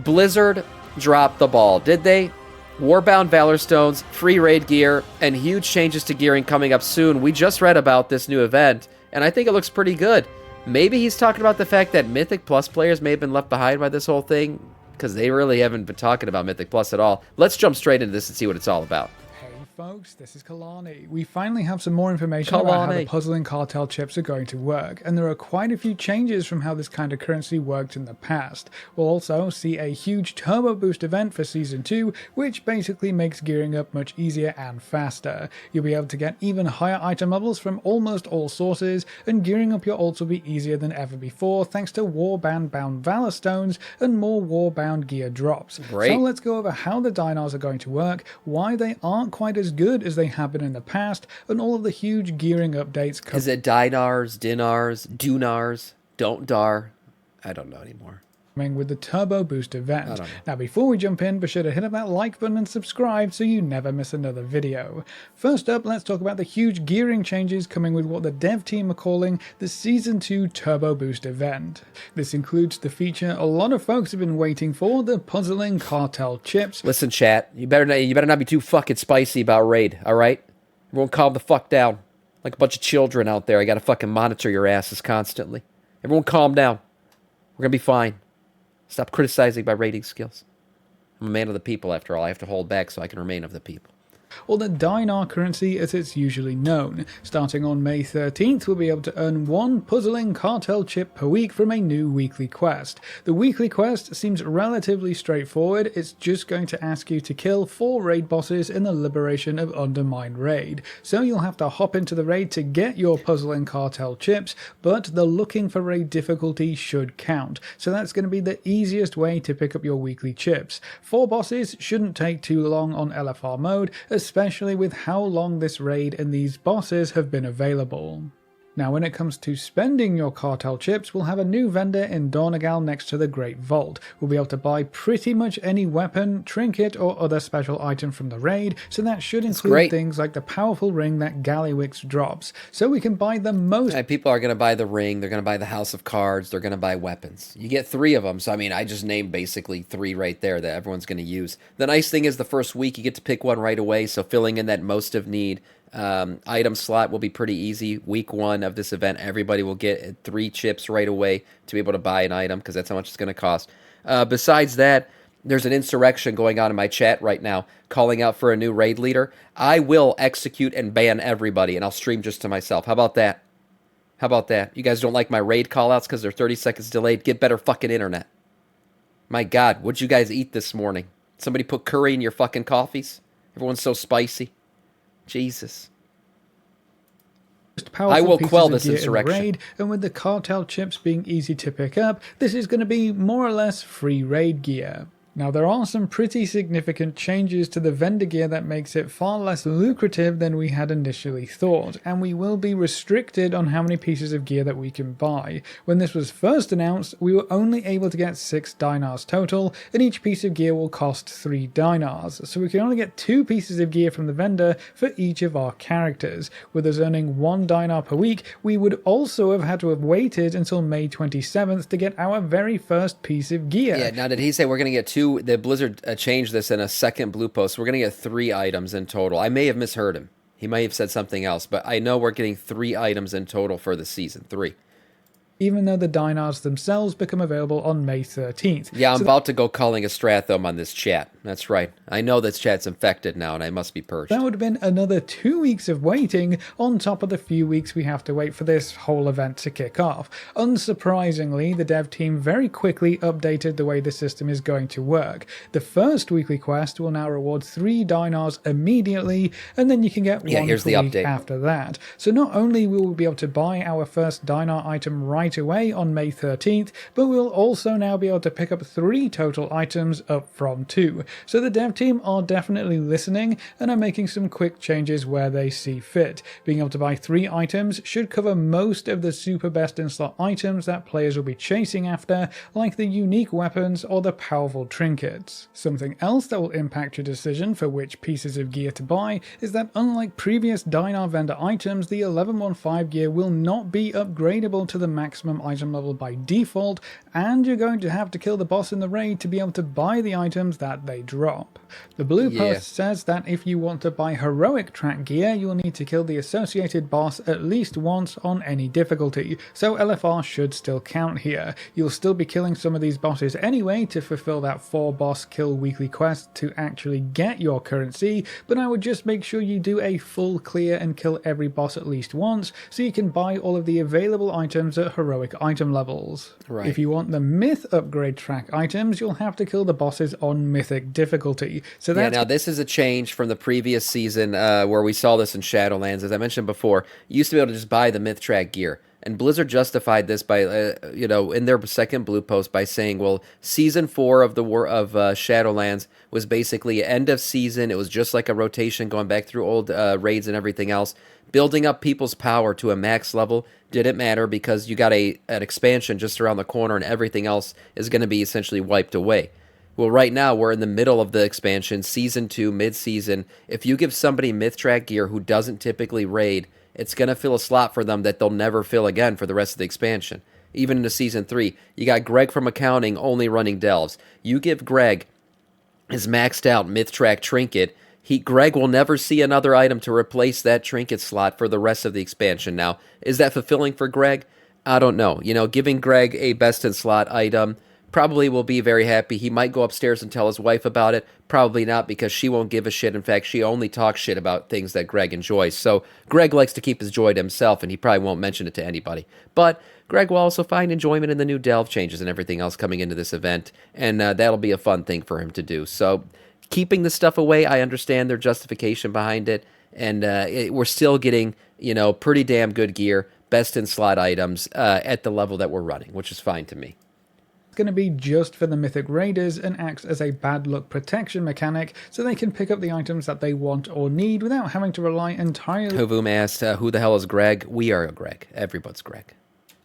Blizzard dropped the ball, did they? Warbound Valor Stones, free raid gear, and huge changes to gearing coming up soon. We just read about this new event, and I think it looks pretty good. Maybe he's talking about the fact that Mythic Plus players may have been left behind by this whole thing, because they really haven't been talking about Mythic Plus at all. Let's jump straight into this and see what it's all about. Folks, this is Kalani. We finally have some more information about how the puzzle and cartel chips are going to work, and there are quite a few changes from how this kind of currency worked in the past. We'll also see a huge turbo boost event for Season 2, which basically makes gearing up much easier and faster. You'll be able to get even higher item levels from almost all sources, and gearing up your ults will be easier than ever before thanks to Warbound Valor Stones and more Warbound gear drops. Great. So let's go over how the Dinars are going to work, why they aren't quite as good as they have been in the past, and all of the huge gearing updates. Is it Dinars, Dinars, Dunars, Don't Dar? I don't know anymore. With the Turbo Boost event. Now before we jump in, be sure to hit up that like button and subscribe so you never miss another video. First up, let's talk about the huge gearing changes coming with what the dev team are calling the Season 2 Turbo Boost event. This includes the feature a lot of folks have been waiting for, the puzzling cartel chips. Listen, chat, you better not be too fucking spicy about raid, alright? Everyone calm the fuck down. Like a bunch of children out there, I gotta fucking monitor your asses constantly. Everyone calm down. We're gonna be fine. Stop criticizing my rating skills. I'm a man of the people, after all. I have to hold back so I can remain of the people. Or the Dinar currency as it's usually known. Starting on May 13th, we'll be able to earn one puzzling cartel chip per week from a new weekly quest. The weekly quest seems relatively straightforward. It's just going to ask you to kill 4 raid bosses in the Liberation of Undermined raid. So you'll have to hop into the raid to get your puzzling cartel chips, but the looking for raid difficulty should count. So that's going to be the easiest way to pick up your weekly chips. 4 bosses shouldn't take too long on LFR mode, especially with how long this raid and these bosses have been available. Now when it comes to spending your cartel chips, we'll have a new vendor in Dornagal next to the Great Vault. We'll be able to buy pretty much any weapon, trinket or other special item from the raid, so that should include things like the powerful ring that Gallywix drops. So we can buy the most... And people are going to buy the ring, they're going to buy the House of Cards, they're going to buy weapons. You get 3 of them, so I mean I just named basically 3 right there that everyone's going to use. The nice thing is the first week you get to pick one right away, so filling in that most of need item slot will be pretty easy. Week 1 of this event, everybody will get 3 chips right away to be able to buy an item, because that's how much it's going to cost. Besides that, there's an insurrection going on in my chat right now, calling out for a new raid leader. I will execute and ban everybody, and I'll stream just to myself. How about that? How about that? You guys don't like my raid callouts because they're 30 seconds delayed? Get better fucking internet. My God, what'd you guys eat this morning? Somebody put curry in your fucking coffees? Everyone's so spicy. Jesus. I will quell this insurrection. Raid, and with the cartel chips being easy to pick up, this is going to be more or less free raid gear. Now there are some pretty significant changes to the vendor gear that makes it far less lucrative than we had initially thought, and we will be restricted on how many pieces of gear that we can buy. When this was first announced, we were only able to get 6 dinars total, and each piece of gear will cost 3 dinars, so we can only get 2 pieces of gear from the vendor for each of our characters. With us earning 1 dinar per week, we would also have had to have waited until May 27th to get our very first piece of gear. Yeah, now did he say we're going to get 2? The Blizzard changed this in a second blue post. We're going to get 3 items in total. I may have misheard him. He may have said something else, but I know we're getting 3 items in total for the season. 3. Even though the Dinars themselves become available on May 13th. Yeah, I'm about to go calling a Strathome on this chat. That's right. I know this chat's infected now, and I must be purged. That would have been another 2 weeks of waiting, on top of the few weeks we have to wait for this whole event to kick off. Unsurprisingly, the dev team very quickly updated the way the system is going to work. The first weekly quest will now reward 3 Dinars immediately, and then you can get 1 per week after that. So not only will we be able to buy our first Dinar item right away on May 13th, but we'll also now be able to pick up 3 total items up from 2. So the dev team are definitely listening and are making some quick changes where they see fit. Being able to buy 3 items should cover most of the super best in slot items that players will be chasing after, like the unique weapons or the powerful trinkets. Something else that will impact your decision for which pieces of gear to buy is that unlike previous Dinar vendor items, the 1115 gear will not be upgradable to the max maximum item level by default, and you're going to have to kill the boss in the raid to be able to buy the items that they drop. The blue post says that if you want to buy heroic track gear, you'll need to kill the associated boss at least once on any difficulty, so LFR should still count here. You'll still be killing some of these bosses anyway to fulfill that 4 boss kill weekly quest to actually get your currency, but I would just make sure you do a full clear and kill every boss at least once so you can buy all of the available items at heroic item levels. Right. If you want the myth upgrade track items, you'll have to kill the bosses on mythic difficulty. So that's now this is a change from the previous season where we saw this in Shadowlands. As I mentioned before, you used to be able to just buy the myth track gear. And Blizzard justified this by, in their second blue post by saying, well, season 4 of Shadowlands was basically end of season. It was just like a rotation going back through old raids and everything else. Building up people's power to a max level didn't matter because you got an expansion just around the corner and everything else is going to be essentially wiped away. Well, right now we're in the middle of the expansion, season 2, mid-season. If you give somebody myth track gear who doesn't typically raid, it's going to fill a slot for them that they'll never fill again for the rest of the expansion. Even into Season 3, you got Greg from Accounting only running Delves. You give Greg his maxed out Myth-Track trinket, Greg will never see another item to replace that trinket slot for the rest of the expansion. Now, is that fulfilling for Greg? I don't know. Giving Greg a best-in-slot item probably will be very happy. He might go upstairs and tell his wife about it. Probably not, because she won't give a shit. In fact, she only talks shit about things that Greg enjoys. So Greg likes to keep his joy to himself, and he probably won't mention it to anybody. But Greg will also find enjoyment in the new Delve changes and everything else coming into this event, and that'll be a fun thing for him to do. So keeping the stuff away, I understand their justification behind it, and we're still getting, pretty damn good gear, best-in-slot items at the level that we're running, which is fine to me. Going to be just for the Mythic Raiders and acts as a bad luck protection mechanic so they can pick up the items that they want or need without having to rely entirely Hovoom asked, who the hell is Greg? We are Greg. Everybody's Greg.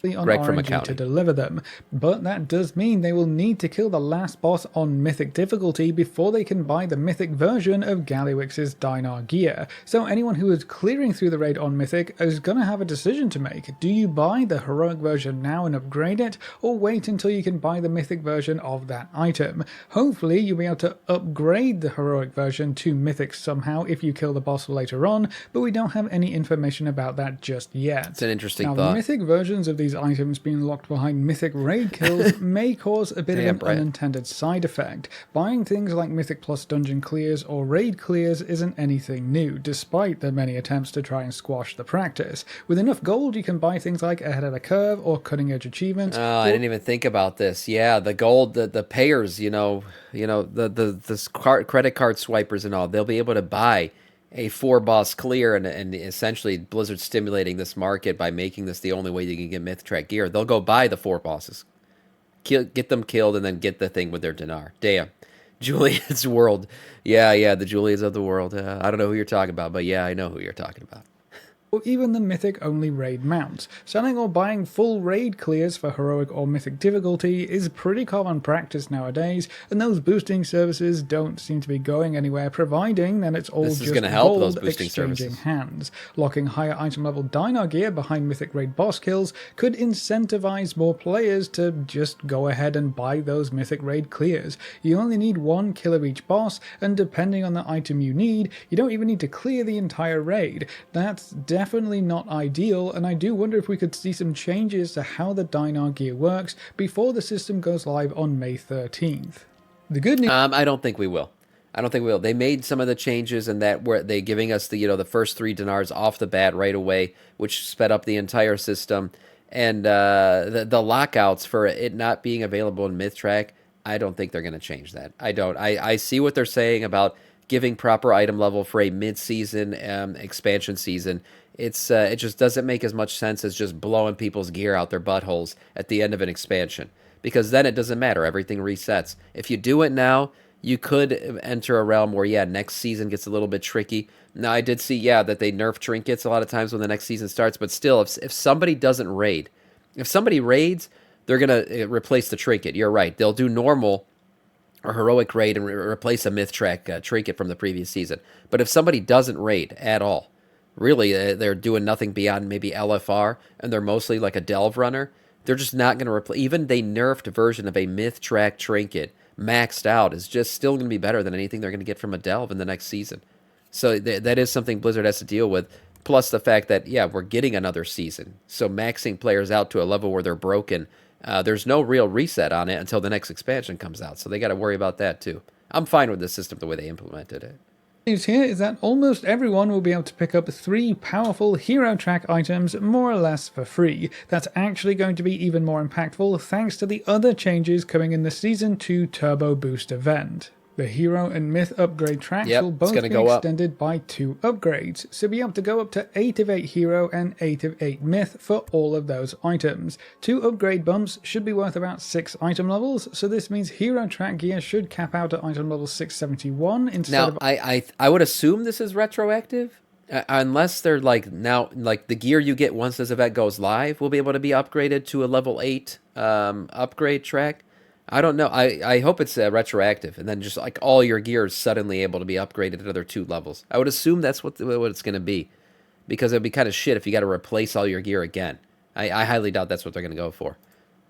on Greg from RNG Accounting to deliver them, but that does mean they will need to kill the last boss on Mythic difficulty before they can buy the Mythic version of Gallywix's Dinar gear. So anyone who is clearing through the raid on Mythic is going to have a decision to make. Do you buy the heroic version now and upgrade it, or wait until you can buy the Mythic version of that item? Hopefully you'll be able to upgrade the heroic version to Mythic somehow if you kill the boss later on, but we don't have any information about that just yet. It's an interesting now, thought. The Mythic versions of these items being locked behind Mythic raid kills may cause a bit of an unintended side effect. Buying things like Mythic Plus dungeon clears or raid clears isn't anything new, despite the many attempts to try and squash the practice. With enough gold, you can buy things like Ahead of the Curve or Cutting Edge Achievements. I didn't even think about this. Yeah, the gold, the payers, the credit card swipers and all, they'll be able to buy a 4-boss clear, and essentially Blizzard stimulating this market by making this the only way you can get Myth Track gear. They'll go buy the 4 bosses, get them killed, and then get the thing with their Dinar. Damn. Julia's world. Yeah, the Julias of the world. I don't know who you're talking about, but yeah, I know who you're talking about. Or even the Mythic-only raid mounts. Selling or buying full raid clears for heroic or Mythic difficulty is pretty common practice nowadays, and those boosting services don't seem to be going anywhere, providing that it's all this just is help gold those boosting exchanging services. hands. Locking higher item level Dinar gear behind Mythic raid boss kills could incentivize more players to just go ahead and buy those Mythic raid clears. You only need 1 kill of each boss, and depending on the item you need, you don't even need to clear the entire raid. That's definitely not ideal, and I do wonder if we could see some changes to how the Dinar gear works before the system goes live on May 13th. The good news... I don't think we will. They made some of the changes, and that were they giving us the first 3 Dinars off the bat right away, which sped up the entire system. And the lockouts for it not being available in Myth Track, I don't think they're going to change that. I don't. I see what they're saying about giving proper item level for a mid-season expansion season. It just doesn't make as much sense as just blowing people's gear out their buttholes at the end of an expansion, because then it doesn't matter. Everything resets. If you do it now, you could enter a realm where, next season gets a little bit tricky. Now, I did see, that they nerf trinkets a lot of times when the next season starts, but still, if somebody doesn't raid, if somebody raids, they're going to replace the trinket. You're right. They'll do normal or heroic raid and replace a Myth Track trinket from the previous season. But if somebody doesn't raid at all, really, they're doing nothing beyond maybe LFR, and they're mostly like a Delve runner, They're just not going to replace. Even they nerfed version of a myth track trinket maxed out is just still going to be better than anything they're going to get from a delve in the next season. So that is something Blizzard has to deal with. Plus the fact that, yeah, we're getting another season. So maxing players out to a level where they're broken, there's no real reset on it until the next expansion comes out. So they got to worry about that too. I'm fine with the system the way they implemented it. News here is that almost everyone will be able to pick up 3 powerful hero track items more or less for free. That's actually going to be even more impactful thanks to the other changes coming in the Season 2 Turbo Boost event. The hero and myth upgrade tracks will both be extended by 2 upgrades, so be able to go up to 8 of 8 hero and 8 of 8 myth for all of those items. 2 upgrade bumps should be worth about 6 item levels, so this means hero track gear should cap out at item level 671 instead of... Now, I would assume this is retroactive, unless they're like, now, like the gear you get once this event goes live will be able to be upgraded to a level 8 upgrade track. I don't know. I hope it's retroactive, and then just like all your gear is suddenly able to be upgraded at another 2 levels. I would assume that's what it's going to be, because it'd be kind of shit if you got to replace all your gear again. I highly doubt that's what they're going to go for.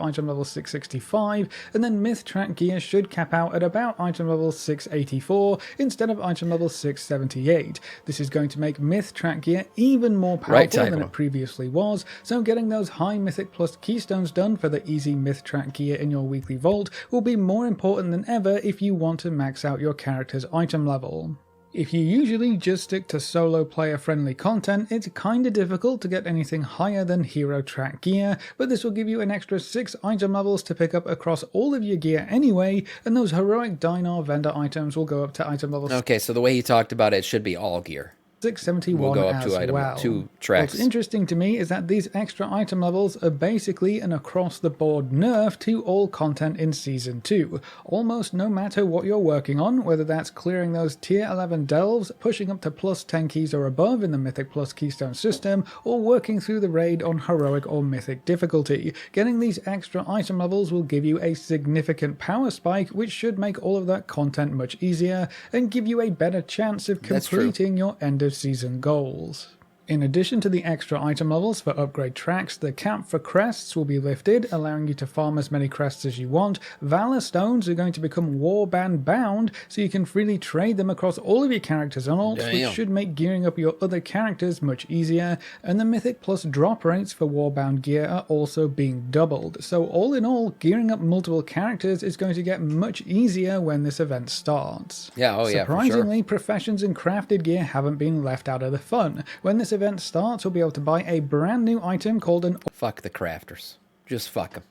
Item level 665, and then myth track gear should cap out at about item level 684 instead of item level 678. This is going to make myth track gear even more powerful than it previously was, so getting those high mythic plus keystones done for the easy myth track gear in your weekly vault will be more important than ever if you want to max out your character's item level. If you usually just stick to solo player friendly content, it's kinda difficult to get anything higher than hero track gear, but this will give you an extra 6 item levels to pick up across all of your gear anyway, and those heroic Dinar vendor items will go up to item level... Okay, so the way he talked about it should be all gear. 671 we'll go up as to item well. 2 tracks. What's interesting to me is that these extra item levels are basically an across-the-board nerf to all content in Season 2. Almost no matter what you're working on, whether that's clearing those tier 11 delves, pushing up to plus 10 keys or above in the Mythic plus Keystone system, or working through the raid on heroic or mythic difficulty. Getting these extra item levels will give you a significant power spike, which should make all of that content much easier and give you a better chance of completing your end of season goals. In addition to the extra item levels for upgrade tracks, the cap for crests will be lifted, allowing you to farm as many crests as you want. Valor stones are going to become Warbound bound, so you can freely trade them across all of your characters and alts, which should make gearing up your other characters much easier. And the Mythic plus drop rates for Warbound gear are also being doubled. So all in all, gearing up multiple characters is going to get much easier when this event starts. Surprisingly, professions and crafted gear haven't been left out of the fun. When this event starts, we'll be able to buy a brand new item called an... Fuck the crafters. Just fuck them.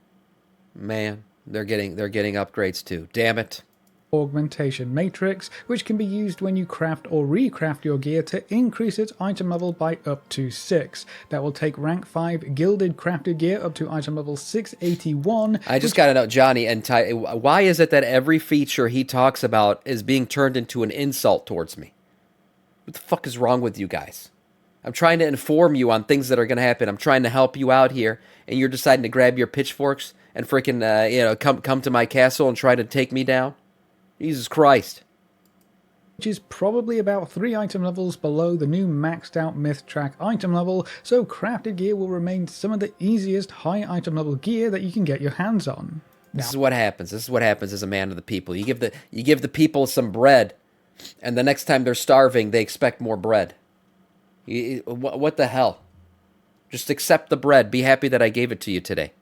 Man, they're getting upgrades too. Damn it. Augmentation matrix, which can be used when you craft or recraft your gear to increase its item level by up to 6. That will take rank 5 gilded crafted gear up to item level 681. I just gotta know, Johnny, and why is it that every feature he talks about is being turned into an insult towards me? What the fuck is wrong with you guys? I'm trying to inform you on things that are going to happen. I'm trying to help you out here, and you're deciding to grab your pitchforks and freaking, come to my castle and try to take me down? Jesus Christ. Which is probably about 3 item levels below the new maxed out myth track item level, so crafted gear will remain some of the easiest high item level gear that you can get your hands on. This is what happens. This is what happens as a man of the people. You give the people some bread, and the next time they're starving, they expect more bread. What the hell? Just accept the bread. Be happy that I gave it to you today.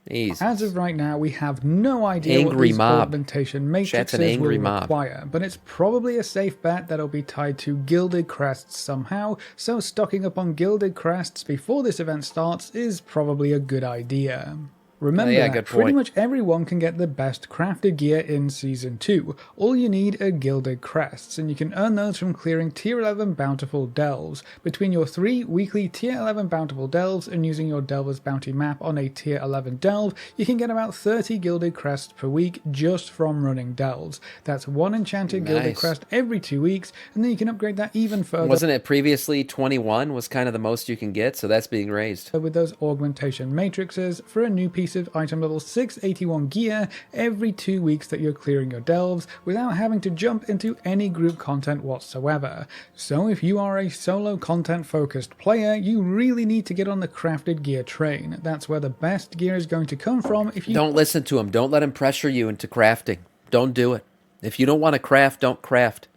Jesus. As of right now, we have no idea what these augmentation matrices will require, but it's probably a safe bet that it'll be tied to gilded crests somehow, so stocking up on gilded crests before this event starts is probably a good idea. Remember that pretty much everyone can get the best crafted gear in Season 2. All you need are gilded crests, and you can earn those from clearing tier 11 bountiful delves. Between your 3 weekly tier 11 bountiful delves and using your Delver's Bounty map on a tier 11 delve, you can get about 30 gilded crests per week just from running delves. That's 1 enchanted gilded crest every 2 weeks, and then you can upgrade that even further. Wasn't it previously 21 was kind of the most you can get, so that's being raised. With those augmentation matrices for a new piece piece of item level 681 gear every 2 weeks that you're clearing your delves without having to jump into any group content whatsoever. So if you are a solo content focused player, you really need to get on the crafted gear train. That's where the best gear is going to come from. If you don't listen to him. Don't let him pressure you into crafting. Don't do it. If you don't want to craft, don't craft.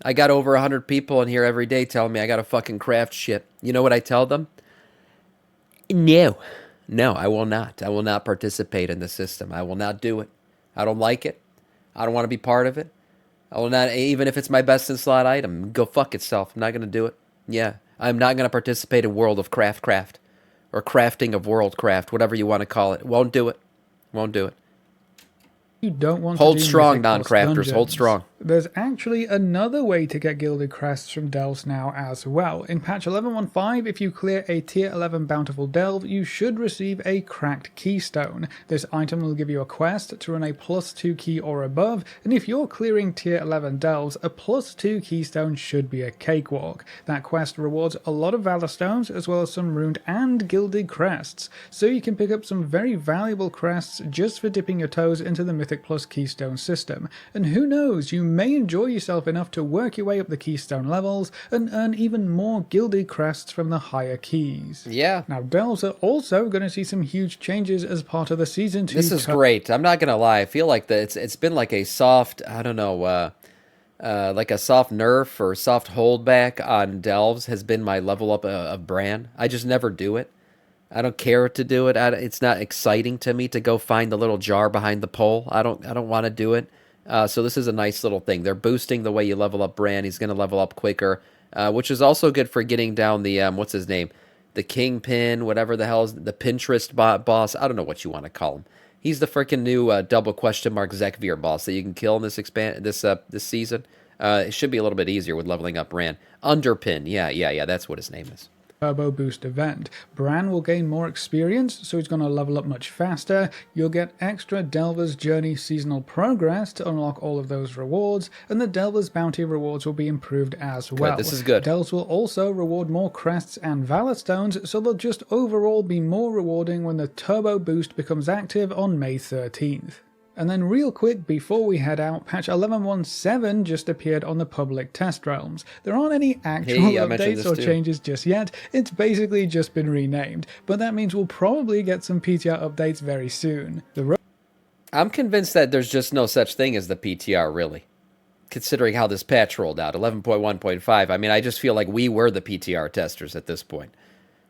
I got over 100 people in here every day telling me I got to fucking craft shit. You know what I tell them? No. No, I will not. I will not participate in the system. I will not do it. I don't like it. I don't want to be part of it. I will not, even if it's my best in slot item. Go fuck itself. I'm not going to do it. Yeah. I'm not going to participate in World of Craft. Or crafting of World Craft, whatever you want to call it. Won't do it. Won't do it. You don't want hold to do strong, Mythic non-crafters. dungeons. Hold strong. There's actually another way to get gilded crests from delves now as well. In patch 11.15, if you clear a tier 11 bountiful delve, you should receive a cracked keystone. This item will give you a quest to run a +2 key or above, and if you're clearing tier 11 delves, a +2 keystone should be a cakewalk. That quest rewards a lot of valor stones as well as some runed and gilded crests, so you can pick up some very valuable crests just for dipping your toes into the Mythic plus keystone system. And who knows, you may enjoy yourself enough to work your way up the keystone levels and earn even more gilded crests from the higher keys. Yeah. Now, delves are also going to see some huge changes as part of the Season 2. This is great. I'm not going to lie. I feel like it's been like a soft, I don't know, like a soft nerf or soft holdback on delves has been my level up of Bran. I just never do it. I don't care to do it. It's not exciting to me to go find the little jar behind the pole. I don't want to do it. So this is a nice little thing. They're boosting the way you level up Bran. He's going to level up quicker, which is also good for getting down the, what's his name? The Kingpin, whatever the hell is the Pinterest boss. I don't know what you want to call him. He's the freaking new double question mark Zekvir boss that you can kill in this this season. It should be a little bit easier with leveling up Bran. Underpin, yeah, that's what his name is. Turbo boost event. Bran will gain more experience, so he's going to level up much faster. You'll get extra Delver's Journey seasonal progress to unlock all of those rewards, and the Delver's Bounty rewards will be improved as well. Good, this is good. Delves will also reward more crests and valor stones, so they'll just overall be more rewarding when the turbo boost becomes active on May 13th. And then real quick before we head out, patch 11.17 just appeared on the public test realms. There aren't any actual updates or changes just yet, it's basically just been renamed, but that means we'll probably get some PTR updates very soon. I'm convinced that there's just no such thing as the PTR, really, considering how this patch rolled out, 11.1.5. I mean, I just feel like we were the PTR testers at this point.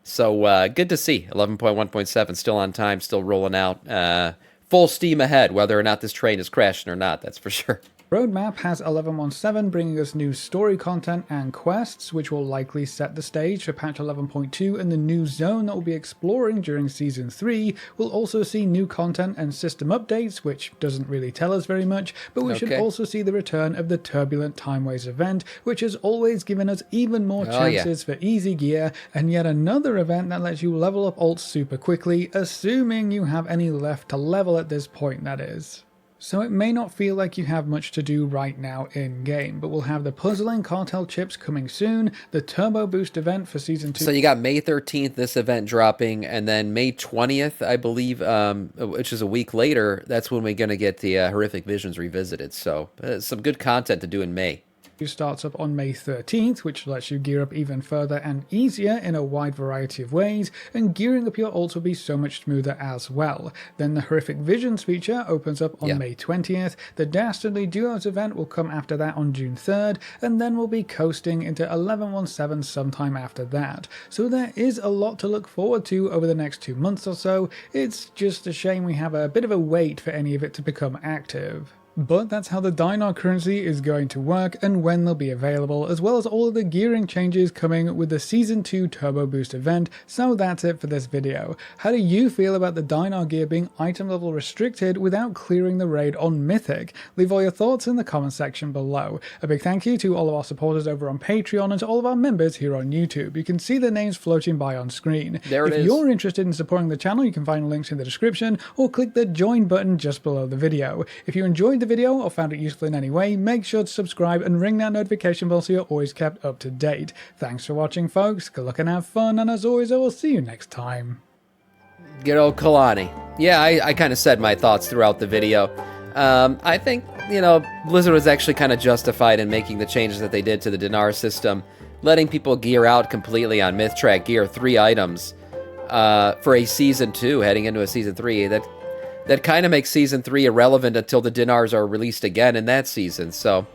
So good to see 11.1.7 still on time, still rolling out. Full steam ahead, whether or not this train is crashing or not, that's for sure. Roadmap has 11.17 bringing us new story content and quests, which will likely set the stage for patch 11.2, and the new zone that we'll be exploring during Season 3. We'll also see new content and system updates, which doesn't really tell us very much, but we should also see the return of the Turbulent Timeways event, which has always given us even more chances for easy gear, and yet another event that lets you level up alts super quickly, assuming you have any left to level at this point, that is. So it may not feel like you have much to do right now in-game, but we'll have the puzzling cartel chips coming soon, the Turbo Boost event for Season 2. So you got May 13th, this event dropping, and then May 20th, I believe, which is a week later, that's when we're going to get the Horrific Visions revisited. So some good content to do in May. Starts up on May 13th, which lets you gear up even further and easier in a wide variety of ways, and gearing up your ults will be so much smoother as well. Then the Horrific Visions feature opens up on May 20th, the Dastardly Duos event will come after that on June 3rd, and then we'll be coasting into 11.17 sometime after that. So there is a lot to look forward to over the next 2 months or so. It's just a shame we have a bit of a wait for any of it to become active. But that's how the Dinar currency is going to work and when they'll be available, as well as all of the gearing changes coming with the Season 2 Turbo Boost event. So that's it for this video. How do you feel about the Dinar gear being item level restricted without clearing the raid on Mythic? Leave all your thoughts in the comment section below. A big thank you to all of our supporters over on Patreon and to all of our members here on YouTube. You can see their names floating by on screen. If you're interested in supporting the channel, you can find links in the description or click the join button just below the video. If you enjoyed the video or found it useful in any way, make sure to subscribe and ring that notification bell so you're always kept up to date. Thanks for watching, folks. Good luck and have fun, and as always, I will see you next time. Good old Kalani. Yeah, I kind of said my thoughts throughout the video. I think, you know, Blizzard was actually kind of justified in making the changes that they did to the Dinar system, letting people gear out completely on Myth Track gear, 3 items, for a Season 2, heading into a Season 3. That kind of makes Season 3 irrelevant until the Dinars are released again in that season, so...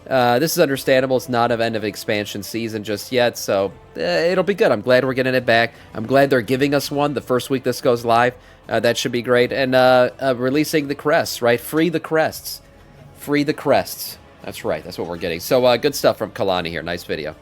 this is understandable. It's not an end of expansion season just yet, so it'll be good. I'm glad we're getting it back. I'm glad they're giving us one the first week this goes live. That should be great. And releasing the Crests, right? Free the Crests. Free the Crests. That's right. That's what we're getting. So good stuff from Kalani here. Nice video.